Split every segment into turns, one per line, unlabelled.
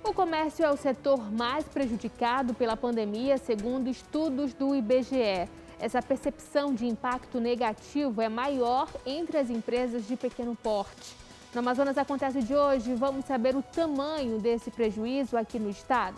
O comércio é o setor mais prejudicado pela pandemia, segundo estudos do IBGE. Essa percepção de impacto negativo é maior entre as empresas de pequeno porte. No Amazonas Acontece de hoje, vamos saber o tamanho desse prejuízo aqui no estado.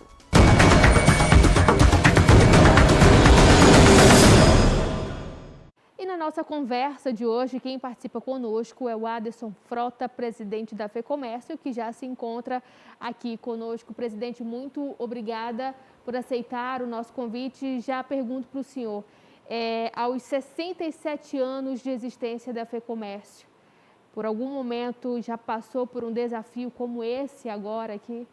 E na nossa conversa de hoje, quem participa conosco é o Aderson Frota, presidente da FEComércio, que já se encontra aqui conosco. Presidente, muito obrigada por aceitar o nosso convite. Já pergunto para o senhor, aos 67 anos de existência da FEComércio, por algum momento já passou por um desafio como esse agora aqui?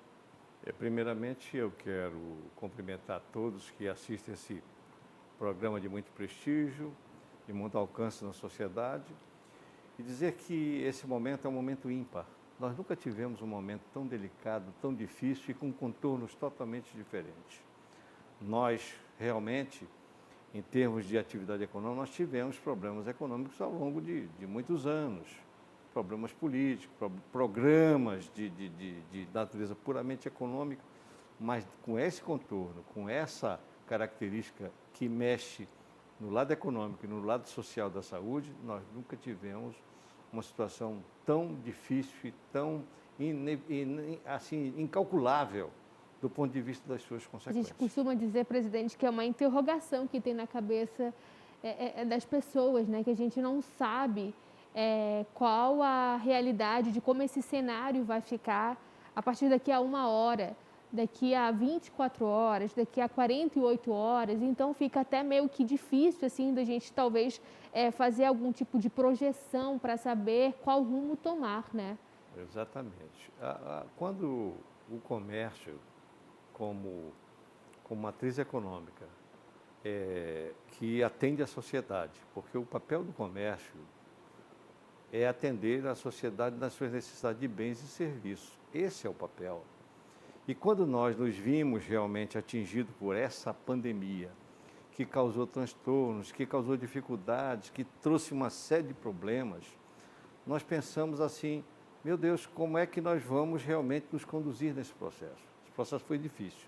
Primeiramente, eu quero cumprimentar todos que assistem esse programa de muito prestígio, de muito alcance na sociedade, e dizer que esse momento é um momento ímpar. Nós nunca tivemos um momento tão delicado, tão difícil e com contornos totalmente diferentes. Nós, realmente, em termos de atividade econômica, nós tivemos problemas econômicos ao longo de muitos anos, problemas políticos, programas de natureza puramente econômica, mas com esse contorno, com essa característica que mexe no lado econômico e no lado social da saúde, nós nunca tivemos uma situação tão difícil e tão assim, incalculável do ponto de vista das suas consequências.
A gente costuma dizer, presidente, que é uma interrogação que tem na cabeça das pessoas, né? Que a gente não sabe qual a realidade de como esse cenário vai ficar a partir daqui a 1 hora, daqui a 24 horas, daqui a 48 horas, então fica até meio que difícil assim da gente talvez fazer algum tipo de projeção para saber qual rumo tomar, né?
Exatamente. Quando o comércio, como matriz econômica, que atende a sociedade, porque o papel do comércio é atender a sociedade nas suas necessidades de bens e serviços. Esse é o papel. E quando nós nos vimos realmente atingidos por essa pandemia, que causou transtornos, que causou dificuldades, que trouxe uma série de problemas, nós pensamos assim, meu Deus, como é que nós vamos realmente nos conduzir nesse processo? Esse processo foi difícil.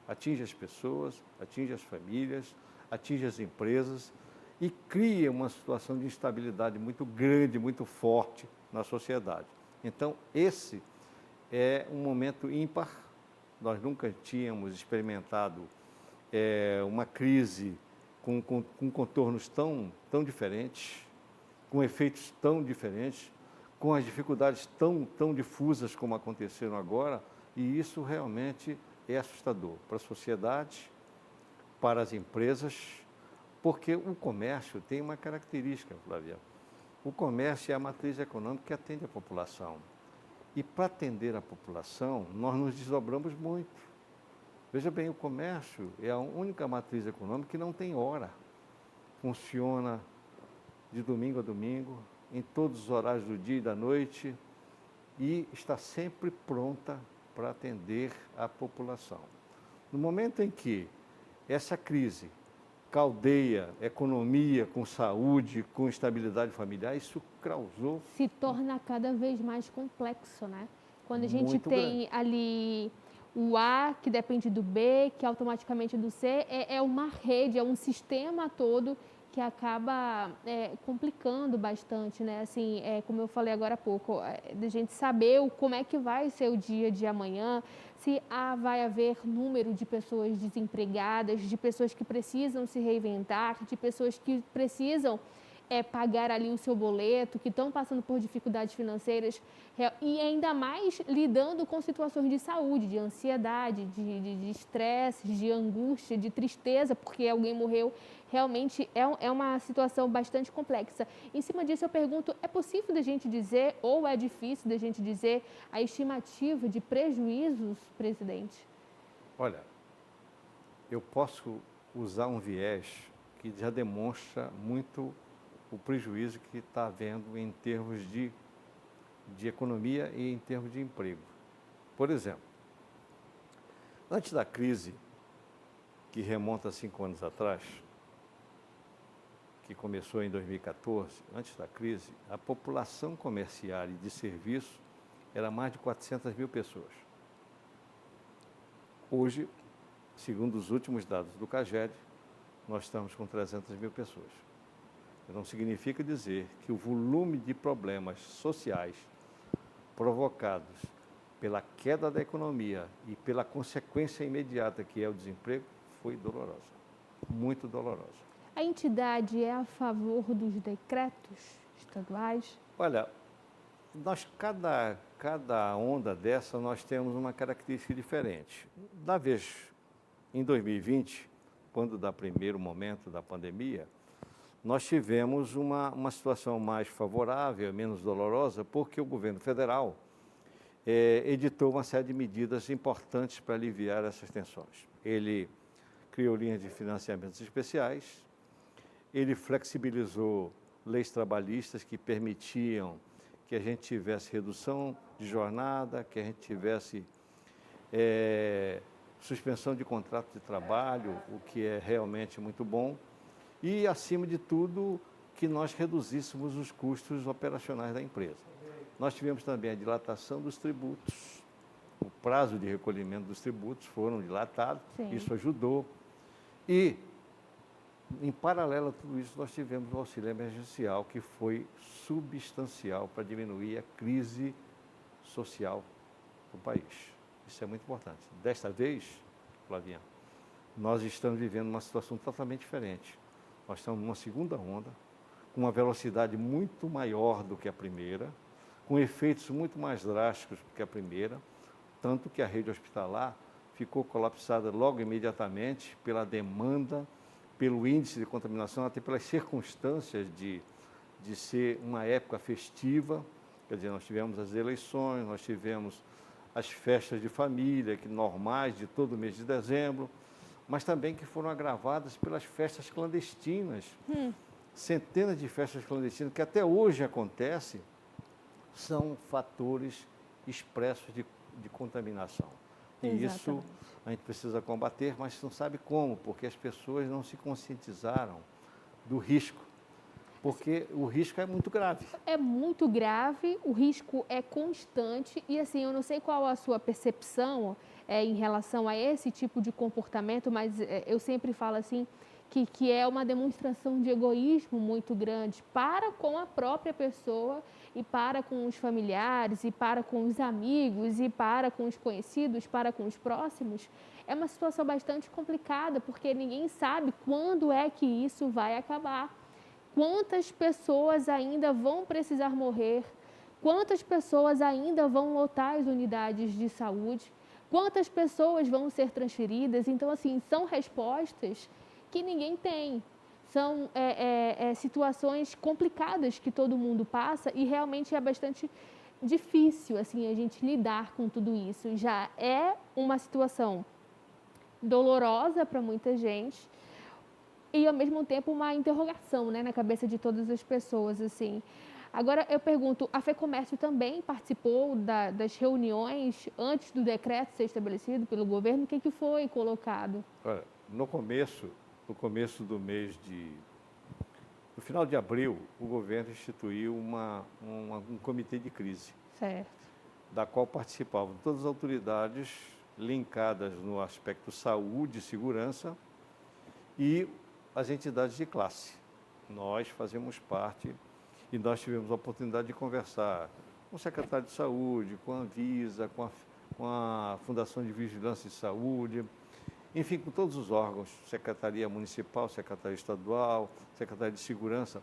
Atinge as pessoas, atinge as famílias, atinge as empresas e cria uma situação de instabilidade muito grande, muito forte na sociedade. Então, esse é um momento ímpar. Nós nunca tínhamos experimentado uma crise com contornos tão diferentes, com efeitos tão diferentes, com as dificuldades tão difusas como aconteceram agora, e isso realmente é assustador para a sociedade, para as empresas, porque o comércio tem uma característica, Flávia. O comércio é a matriz econômica que atende a população. E para atender a população, nós nos desdobramos muito. Veja bem, o comércio é a única matriz econômica que não tem hora. Funciona de domingo a domingo, em todos os horários do dia e da noite, e está sempre pronta para atender a população. No momento em que essa crise caldeia economia com saúde, com estabilidade familiar, isso causou...
Se torna cada vez mais complexo, né? Quando a gente
Muito
tem
grande.
ali o A, que depende do B, que automaticamente do C, é uma rede, é um sistema todo que acaba complicando bastante, né? Assim, como eu falei agora há pouco, da gente saber como é que vai ser o dia de amanhã, se vai haver número de pessoas desempregadas, de pessoas que precisam se reinventar, de pessoas que precisam pagar ali o seu boleto, que estão passando por dificuldades financeiras e ainda mais lidando com situações de saúde, de ansiedade, de estresse, de angústia, de tristeza, porque alguém morreu. Realmente é uma situação bastante complexa. Em cima disso eu pergunto, é possível da gente dizer, ou é difícil da gente dizer, a estimativa de prejuízos, presidente?
Olha, eu posso usar um viés que já demonstra muito o prejuízo que está havendo em termos de economia e em termos de emprego. Por exemplo, antes da crise, que remonta a 5 anos atrás, que começou em 2014, antes da crise, a população comercial e de serviço era mais de 400 mil pessoas. Hoje, segundo os últimos dados do CAGED, nós estamos com 300 mil pessoas. Não significa dizer que o volume de problemas sociais provocados pela queda da economia e pela consequência imediata que é o desemprego foi dolorosa, muito dolorosa.
A entidade é a favor dos decretos estaduais?
Olha, cada onda dessa nós temos uma característica diferente. Da vez, em 2020, quando dá primeiro momento da pandemia, nós tivemos uma situação mais favorável, menos dolorosa, porque o governo federal editou uma série de medidas importantes para aliviar essas tensões. Ele criou linhas de financiamentos especiais, ele flexibilizou leis trabalhistas que permitiam que a gente tivesse redução de jornada, que a gente tivesse suspensão de contrato de trabalho, o que é realmente muito bom. E, acima de tudo, que nós reduzíssemos os custos operacionais da empresa. Nós tivemos também a dilatação dos tributos. O prazo de recolhimento dos tributos foram dilatados,
Sim.
Isso ajudou. E, em paralelo a tudo isso, nós tivemos o auxílio emergencial, que foi substancial para diminuir a crise social do país. Isso é muito importante. Desta vez, Flavinha, nós estamos vivendo uma situação totalmente diferente. Nós estamos numa segunda onda, com uma velocidade muito maior do que a primeira, com efeitos muito mais drásticos do que a primeira, tanto que a rede hospitalar ficou colapsada logo imediatamente pela demanda, pelo índice de contaminação, até pelas circunstâncias de ser uma época festiva. Quer dizer, nós tivemos as eleições, nós tivemos as festas de família, que normais de todo mês de dezembro, mas também que foram agravadas pelas festas clandestinas. Centenas de festas clandestinas que até hoje acontecem, são fatores expressos de contaminação. E isso a gente precisa combater, mas não sabe como, porque as pessoas não se conscientizaram do risco, porque o risco é muito grave.
É muito grave, o risco é constante e, assim, eu não sei qual a sua percepção em relação a esse tipo de comportamento, mas eu sempre falo assim, que é uma demonstração de egoísmo muito grande para com a própria pessoa e para com os familiares e para com os amigos e para com os conhecidos, para com os próximos. É uma situação bastante complicada, porque ninguém sabe quando é que isso vai acabar. Quantas pessoas ainda vão precisar morrer? Quantas pessoas ainda vão lotar as unidades de saúde? Quantas pessoas vão ser transferidas? Então, assim, são respostas que ninguém tem. São situações complicadas que todo mundo passa e realmente é bastante difícil, assim, a gente lidar com tudo isso. Já é uma situação dolorosa para muita gente e, ao mesmo tempo, uma interrogação, né, na cabeça de todas as pessoas, assim. Agora, eu pergunto, a FEComércio também participou das reuniões antes do decreto ser estabelecido pelo governo? O que foi colocado?
Olha, no começo do mês no final de abril, o governo instituiu um comitê de crise,
Certo.
da qual participavam todas as autoridades linkadas no aspecto saúde e segurança e as entidades de classe. Nós fazemos parte e nós tivemos a oportunidade de conversar com o secretário de Saúde, com a Anvisa, com a Fundação de Vigilância de Saúde, enfim, com todos os órgãos, Secretaria Municipal, Secretaria Estadual, Secretaria de Segurança.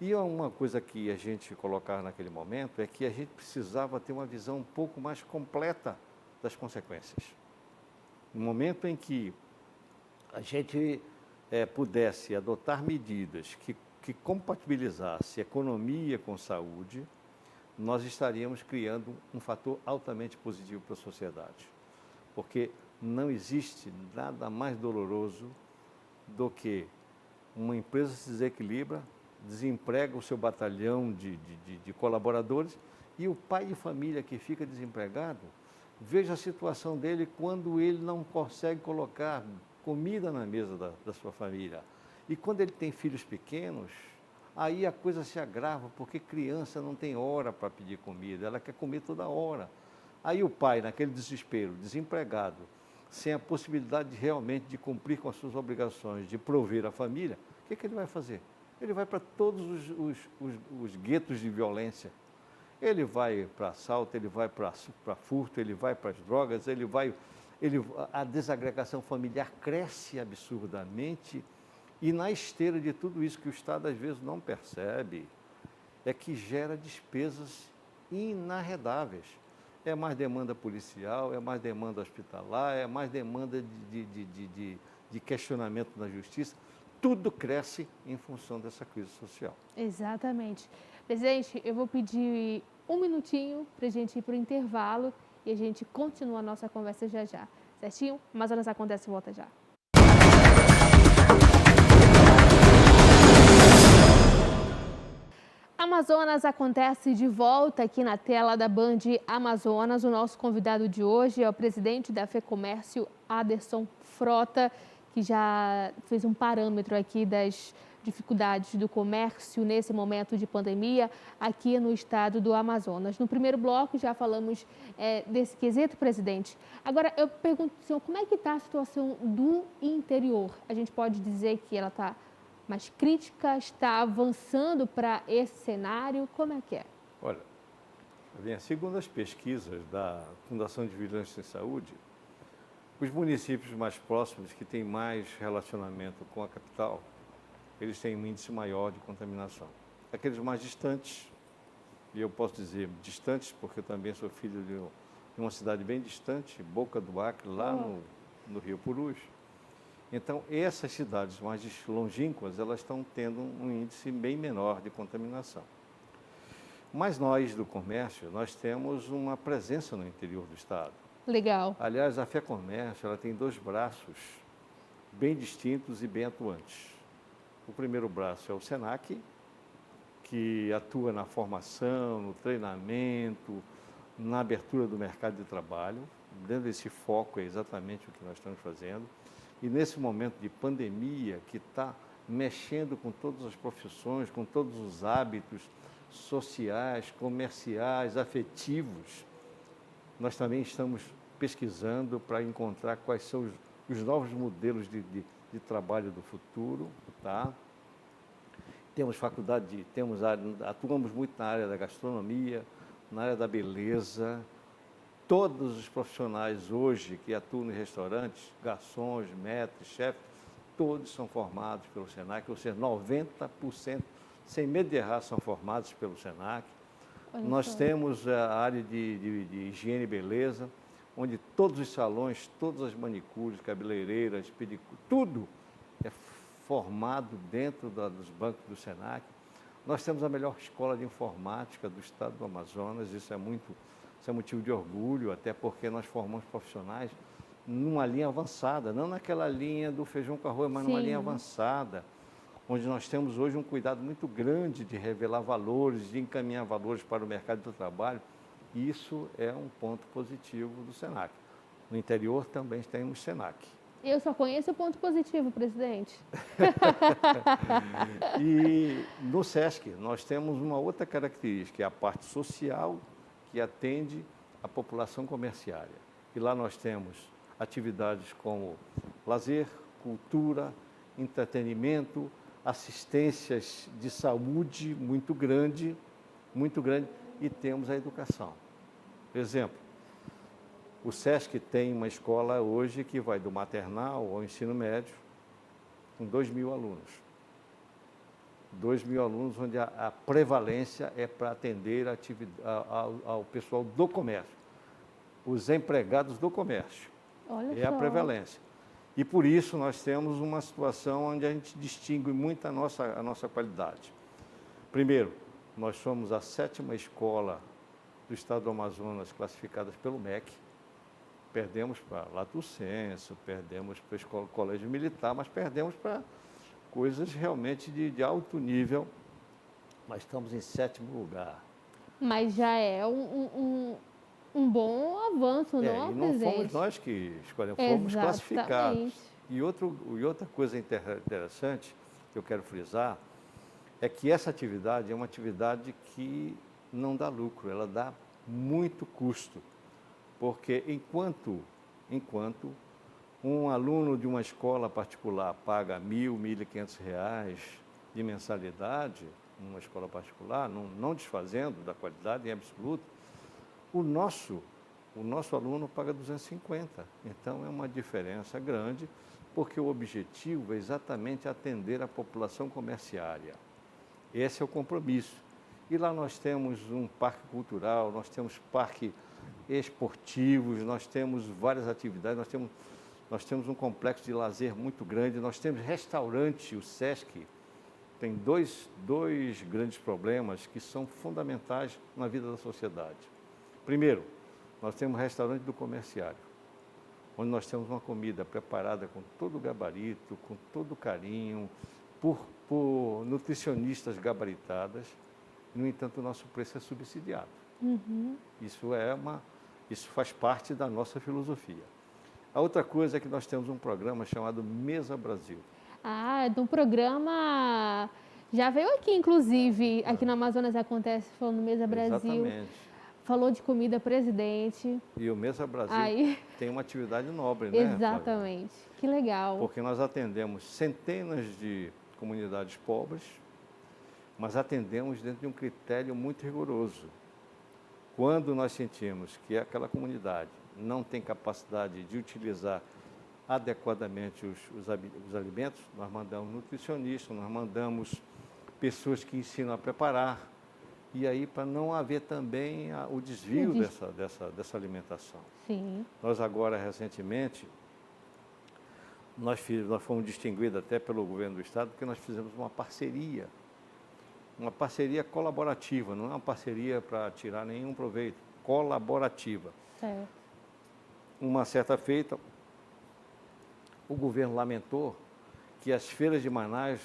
E uma coisa que a gente colocava naquele momento é que a gente precisava ter uma visão um pouco mais completa das consequências. No momento em que a gente pudesse adotar medidas que compatibilizasse economia com saúde, nós estaríamos criando um fator altamente positivo para a sociedade. Porque não existe nada mais doloroso do que uma empresa se desequilibra, desemprega o seu batalhão de colaboradores e o pai de família que fica desempregado, veja a situação dele quando ele não consegue colocar comida na mesa da sua família. E quando ele tem filhos pequenos, aí a coisa se agrava, porque criança não tem hora para pedir comida, ela quer comer toda hora. Aí o pai, naquele desespero, desempregado, sem a possibilidade realmente de cumprir com as suas obrigações, de prover a família, o que ele vai fazer? Ele vai para todos os guetos de violência. Ele vai para assalto, ele vai para furto, ele vai para as drogas, a desagregação familiar cresce absurdamente e na esteira de tudo isso que o Estado às vezes não percebe, é que gera despesas inarredáveis. É mais demanda policial, é mais demanda hospitalar, é mais demanda de questionamento na justiça. Tudo cresce em função dessa crise social.
Exatamente. Presidente, eu vou pedir um minutinho para a gente ir para o intervalo e a gente continua a nossa conversa já já. Certinho? Amazonas Acontece volta já. Amazonas Acontece de volta aqui na tela da Band Amazonas. O nosso convidado de hoje é o presidente da FEComércio, Aderson Frota, que já fez um parâmetro aqui das dificuldades do comércio nesse momento de pandemia aqui no estado do Amazonas. No primeiro bloco já falamos desse quesito, presidente. Agora eu pergunto ao senhor, como é que está a situação do interior? A gente pode dizer que ela está mais crítica, está avançando para esse cenário? Como é que é?
Olha, segundo as pesquisas da Fundação de Vigilância em Saúde, os municípios mais próximos, que têm mais relacionamento com a capital, eles têm um índice maior de contaminação. Aqueles mais distantes, e eu posso dizer distantes porque eu também sou filho de uma cidade bem distante, Boca do Acre, lá no Rio Purus. Então, essas cidades mais longínquas, elas estão tendo um índice bem menor de contaminação. Mas nós, do comércio, nós temos uma presença no interior do estado.
Legal.
Aliás, a FEComércio, ela tem dois braços bem distintos e bem atuantes. O primeiro braço é o SENAC, que atua na formação, no treinamento, na abertura do mercado de trabalho. Dentro desse foco é exatamente o que nós estamos fazendo. E nesse momento de pandemia, que está mexendo com todas as profissões, com todos os hábitos sociais, comerciais, afetivos, nós também estamos pesquisando para encontrar quais são os novos modelos de trabalho do futuro, tá? Temos faculdade, atuamos muito na área da gastronomia, na área da beleza. Todos os profissionais hoje que atuam em restaurantes, garçons, maîtres, chefes, todos são formados pelo SENAC, ou seja, 90%, sem medo de errar, são formados pelo SENAC. Nós temos a área de higiene e beleza, onde todos os salões, todas as manicures, cabeleireiras, pedicures, tudo é formado dentro dos bancos do SENAC. Nós temos a melhor escola de informática do estado do Amazonas, isso é motivo de orgulho, até porque nós formamos profissionais numa linha avançada, não naquela linha do feijão com arroz, mas numa linha avançada, onde nós temos hoje um cuidado muito grande de revelar valores, de encaminhar valores para o mercado do trabalho. Isso é um ponto positivo do SENAC. No interior também temos SENAC.
Eu só conheço o ponto positivo, presidente.
E no SESC nós temos uma outra característica, que é a parte social, que atende a população comerciária. E lá nós temos atividades como lazer, cultura, entretenimento, assistências de saúde muito grande, e temos a educação. Por exemplo, o SESC tem uma escola hoje que vai do maternal ao ensino médio, com 2.000 alunos. 2.000 alunos, onde a prevalência é para atender ao pessoal do comércio, os empregados do comércio.
Olha
é
só.
A prevalência. E por isso nós temos uma situação onde a gente distingue muito a nossa qualidade. Primeiro, nós somos a 7ª escola do estado do Amazonas classificadas pelo MEC. Perdemos para Lato Senso, perdemos para o Colégio Militar, mas perdemos para coisas realmente de alto nível. Mas estamos em 7º lugar.
Mas já é um bom avanço, não,
E não
presidente?
fomos nós que escolhemos, fomos classificados. E outra coisa interessante que eu quero frisar é que essa atividade é uma atividade que não dá lucro, ela dá muito custo. Porque enquanto Um aluno de uma escola particular paga R$ 1.000, R$ 1.500 de mensalidade, numa escola particular, não desfazendo da qualidade em absoluto, o nosso aluno paga 250. Então, é uma diferença grande, porque o objetivo é exatamente atender a população comerciária. Esse é o compromisso. E lá nós temos um parque cultural, nós temos parques esportivos, nós temos várias atividades, nós temos um complexo de lazer muito grande, nós temos restaurante, o Sesc tem dois grandes problemas que são fundamentais na vida da sociedade. Primeiro, nós temos o restaurante do comerciário, onde nós temos uma comida preparada com todo o gabarito, com todo o carinho, por nutricionistas gabaritadas. No entanto, o nosso preço é subsidiado. Isso faz parte da nossa filosofia. A outra coisa é que nós temos um programa chamado Mesa Brasil.
Do programa, já veio aqui, inclusive, aqui no Amazonas acontece, falando Mesa Brasil.
Exatamente.
Falou de comida, presidente.
E o Mesa Brasil tem uma atividade nobre, né?
Exatamente.
Flávia?
Que legal.
Porque nós atendemos centenas de comunidades pobres, mas atendemos dentro de um critério muito rigoroso. Quando nós sentimos que aquela comunidade não tem capacidade de utilizar adequadamente os alimentos, nós mandamos nutricionistas, nós mandamos pessoas que ensinam a preparar, e aí para não haver também o desvio dessa alimentação.
Sim.
Nós agora, recentemente, nós fomos distinguidos até pelo governo do estado, porque nós fizemos uma parceria colaborativa, não é uma parceria para tirar nenhum proveito, colaborativa.
Certo.
Uma certa feita, o governo lamentou que as feiras de Manaus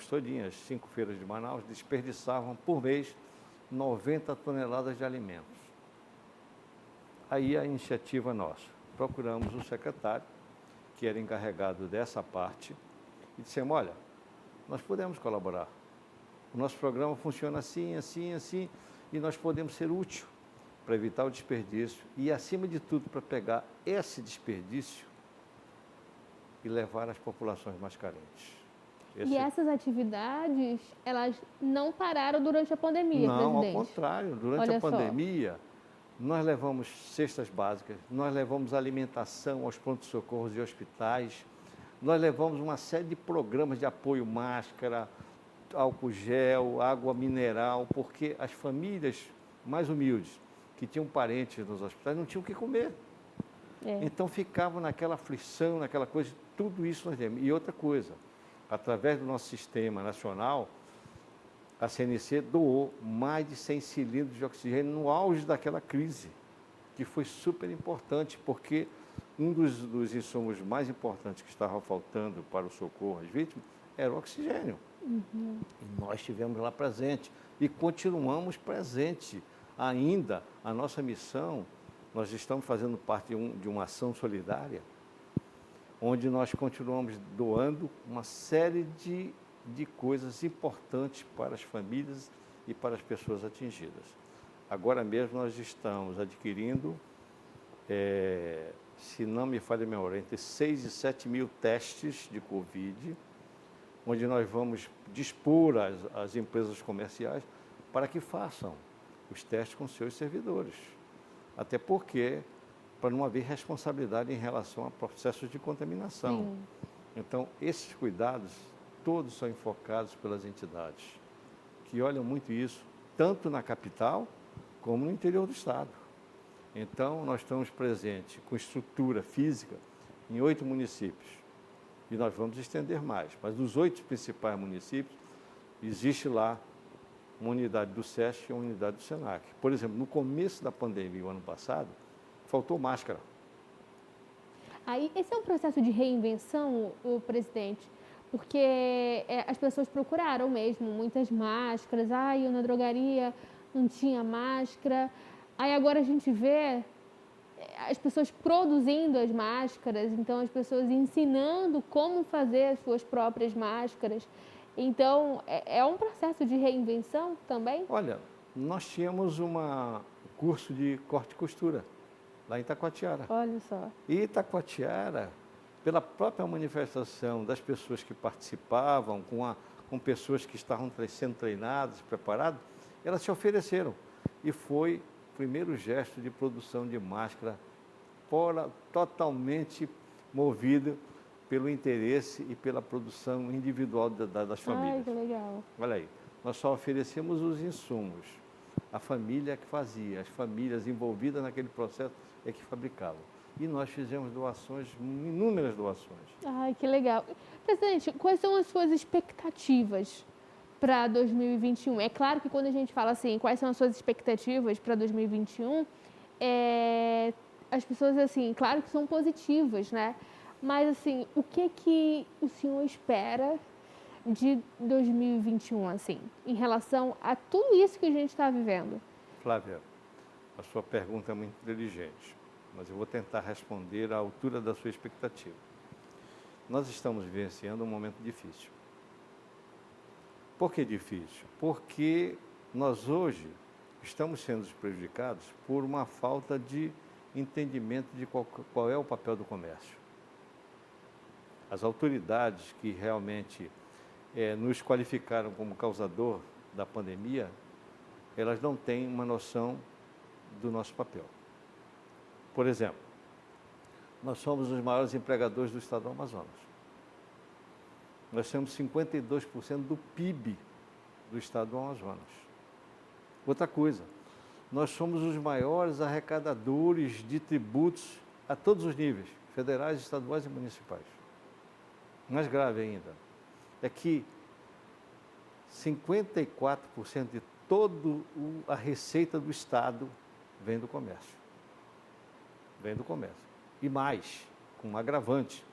todinhas, as 5 feiras de Manaus, desperdiçavam por mês 90 toneladas de alimentos. Aí a iniciativa nossa, procuramos o secretário, que era encarregado dessa parte, e dissemos, olha, nós podemos colaborar. O nosso programa funciona assim, assim, assim, e nós podemos ser úteis para evitar o desperdício e, acima de tudo, para pegar esse desperdício e levar às populações mais carentes.
E essas atividades, elas não pararam durante a pandemia,
não,
presidente?
Ao contrário. Durante a pandemia, nós levamos cestas básicas, nós levamos alimentação aos prontos-socorros e hospitais, nós levamos uma série de programas de apoio, máscara, álcool gel, água mineral, porque as famílias mais humildes, que tinham parentes nos hospitais, não tinham o que comer. Então ficavam naquela aflição, naquela coisa, tudo isso nós temos. E outra coisa, através do nosso sistema nacional, a CNC doou mais de 100 cilindros de oxigênio no auge daquela crise, que foi super importante, porque um dos insumos mais importantes que estava faltando para o socorro às vítimas era o oxigênio. E nós estivemos lá presente e continuamos presente. Ainda a nossa missão, nós estamos fazendo parte de uma ação solidária, onde nós continuamos doando uma série de coisas importantes para as famílias e para as pessoas atingidas. Agora mesmo nós estamos adquirindo, se não me falha a memória, entre 6 e 7 mil testes de Covid, onde nós vamos dispor as empresas comerciais para que façam os testes com seus servidores. Até porque, para não haver responsabilidade em relação a processos de contaminação.
Sim.
Então, esses cuidados, todos são enfocados pelas entidades, que olham muito isso, tanto na capital, como no interior do estado. Então, nós estamos presentes com estrutura física em 8 municípios. E nós vamos estender mais. Mas dos 8 principais municípios, existe lá uma unidade do SESC e uma unidade do SENAC. Por exemplo, no começo da pandemia, o ano passado, faltou máscara.
Aí, esse é um processo de reinvenção, o presidente, porque as pessoas procuraram mesmo muitas máscaras. Eu na drogaria não tinha máscara. Aí agora a gente vê as pessoas produzindo as máscaras, então as pessoas ensinando como fazer as suas próprias máscaras. Então, é um processo de reinvenção também?
Olha, nós tínhamos um curso de corte e costura, lá em Itacoatiara.
Olha só.
E Itacoatiara pela própria manifestação das pessoas que participavam, com pessoas que estavam sendo treinadas, preparadas, elas se ofereceram. E foi o primeiro gesto de produção de máscara totalmente movido pelo interesse e pela produção individual das famílias.
Ai, que legal.
Olha aí, nós só oferecemos os insumos. A família é que fazia, as famílias envolvidas naquele processo é que fabricavam. E nós fizemos doações, inúmeras doações.
Ai, que legal. Presidente, quais são as suas expectativas para 2021? É claro que quando a gente fala assim, quais são as suas expectativas para 2021, as pessoas, assim, claro que são positivas, né? Mas, assim, o que o senhor espera de 2021, assim, em relação a tudo isso que a gente está vivendo?
Flávia, a sua pergunta é muito inteligente, mas eu vou tentar responder à altura da sua expectativa. Nós estamos vivenciando um momento difícil. Por que difícil? Porque nós hoje estamos sendo prejudicados por uma falta de entendimento de qual é o papel do comércio. As autoridades que realmente nos qualificaram como causador da pandemia, elas não têm uma noção do nosso papel. Por exemplo, nós somos os maiores empregadores do estado do Amazonas. Nós temos 52% do PIB do estado do Amazonas. Outra coisa, nós somos os maiores arrecadadores de tributos a todos os níveis, federais, estaduais e municipais. Mais grave ainda, é que 54% de toda a receita do Estado vem do comércio. Vem do comércio. E mais, com um agravante,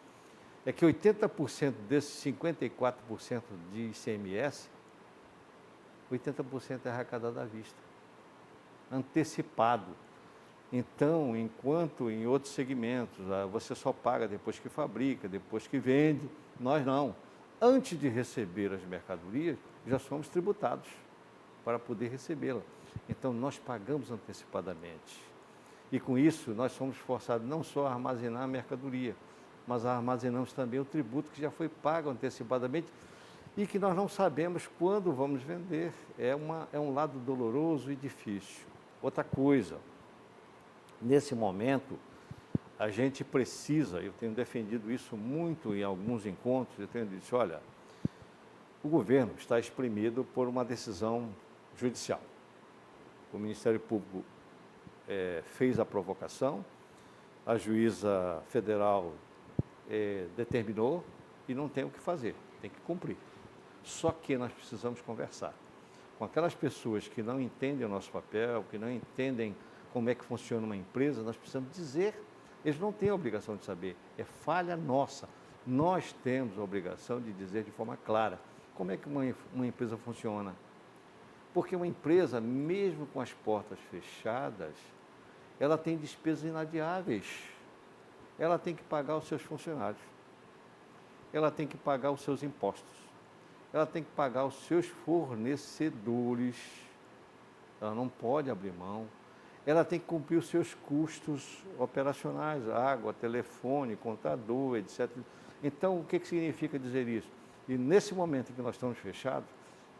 é que 80% desses 54% de ICMS, 80% é arrecadado à vista, antecipado. Então, enquanto em outros segmentos você só paga depois que fabrica, depois que vende, nós não. Antes de receber as mercadorias, já somos tributados para poder recebê-la. Então, nós pagamos antecipadamente. E com isso, nós somos forçados não só a armazenar a mercadoria, mas armazenamos também o tributo que já foi pago antecipadamente e que nós não sabemos quando vamos vender. É um lado doloroso e difícil. Outra coisa, nesse momento, a gente precisa, eu tenho defendido isso muito em alguns encontros, eu tenho dito, olha, o governo está exprimido por uma decisão judicial. O Ministério Público fez a provocação, a juíza federal determinou e não tem o que fazer, tem que cumprir. Só que nós precisamos conversar com aquelas pessoas que não entendem o nosso papel, que não entendem como é que funciona uma empresa, nós precisamos dizer, eles não têm a obrigação de saber, é falha nossa. Nós temos a obrigação de dizer de forma clara como é que uma empresa funciona. Porque uma empresa, mesmo com as portas fechadas, ela tem despesas inadiáveis. Ela tem que pagar os seus funcionários. Ela tem que pagar os seus impostos. Ela tem que pagar os seus fornecedores. Ela não pode abrir mão. Ela tem que cumprir os seus custos operacionais, água, telefone, contador, etc. Então, o que significa dizer isso? E nesse momento em que nós estamos fechados,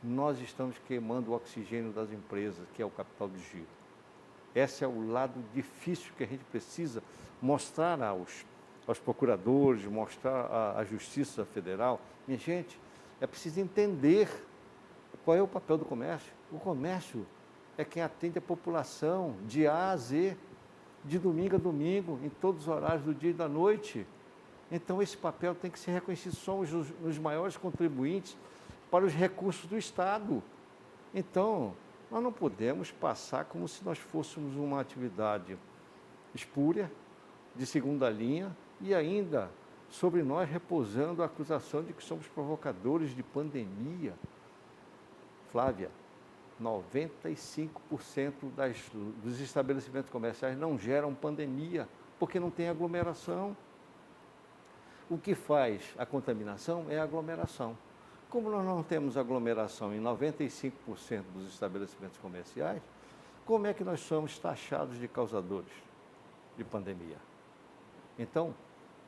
nós estamos queimando o oxigênio das empresas, que é o capital de giro. Esse é o lado difícil que a gente precisa mostrar aos procuradores, mostrar à Justiça Federal. Minha gente, é preciso entender qual é o papel do comércio. O comércio é quem atende a população de A a Z, de domingo a domingo, em todos os horários do dia e da noite. Então, esse papel tem que ser reconhecido. Somos os maiores contribuintes para os recursos do Estado. Então, nós não podemos passar como se nós fôssemos uma atividade espúria, de segunda linha, e ainda sobre nós repousando a acusação de que somos provocadores de pandemia. Flávia, 95% dos estabelecimentos comerciais não geram pandemia, porque não tem aglomeração. O que faz a contaminação é a aglomeração. Como nós não temos aglomeração em 95% dos estabelecimentos comerciais, como é que nós somos taxados de causadores de pandemia? Então,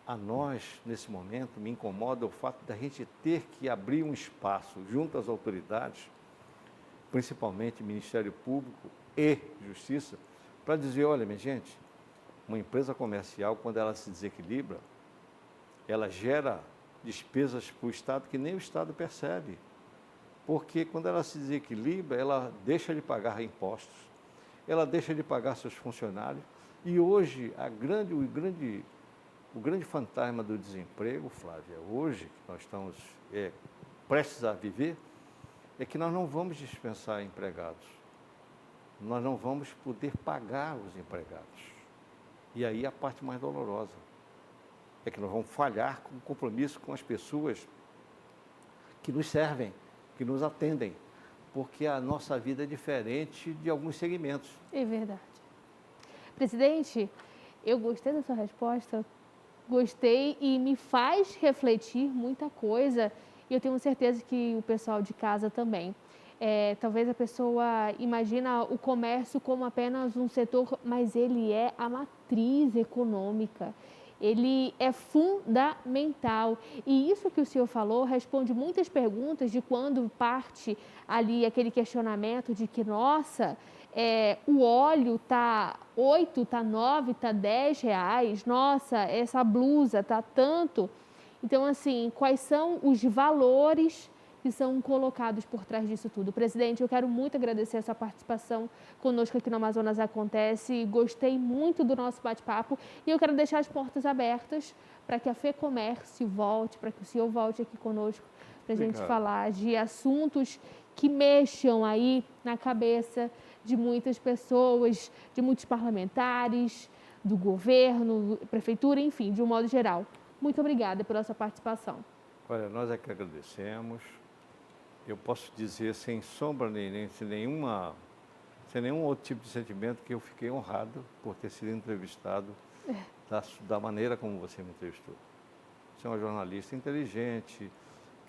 a nós, nesse momento, me incomoda o fato da gente ter que abrir um espaço junto às autoridades, principalmente Ministério Público e Justiça, para dizer, olha, minha gente, uma empresa comercial, quando ela se desequilibra, ela gera despesas para o Estado que nem o Estado percebe. Porque quando ela se desequilibra, ela deixa de pagar impostos, ela deixa de pagar seus funcionários. E hoje, o grande fantasma do desemprego, Flávia, hoje, que nós estamos prestes a viver, é que nós não vamos dispensar empregados. Nós não vamos poder pagar os empregados. E aí a parte mais dolorosa é que nós vamos falhar com o compromisso com as pessoas que nos servem, que nos atendem, porque a nossa vida é diferente de alguns segmentos.
É verdade. Presidente, eu gostei da sua resposta, gostei e me faz refletir muita coisa. E eu tenho certeza que o pessoal de casa também. Talvez a pessoa imagina o comércio como apenas um setor, mas ele é a matriz econômica. Ele é fundamental. E isso que o senhor falou responde muitas perguntas de quando parte ali aquele questionamento de que, nossa, o óleo está 8, está 9, está 10 reais, nossa, essa blusa está tanto. Então, assim, quais são os valores que são colocados por trás disso tudo? Presidente, eu quero muito agradecer a sua participação conosco aqui no Amazonas Acontece. Gostei muito do nosso bate-papo e eu quero deixar as portas abertas para que a FEComércio volte, para que o senhor volte aqui conosco para a gente falar de assuntos que mexam aí na cabeça de muitas pessoas, de muitos parlamentares, do governo, prefeitura, enfim, de um modo geral. Muito obrigada pela sua participação.
Olha, nós é que agradecemos. Eu posso dizer sem sombra nem sem nenhum outro tipo de sentimento que eu fiquei honrado por ter sido entrevistado da maneira como você me entrevistou. Você é uma jornalista inteligente,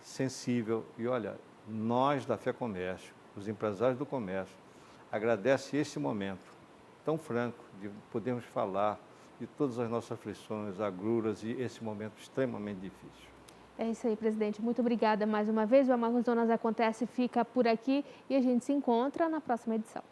sensível e olha, nós da FEComércio, os empresários do comércio, agradecem esse momento tão franco de podermos falar de todas as nossas aflições, agruras e esse momento extremamente difícil.
É isso aí, presidente. Muito obrigada mais uma vez. O Amazonas Acontece fica por aqui e a gente se encontra na próxima edição.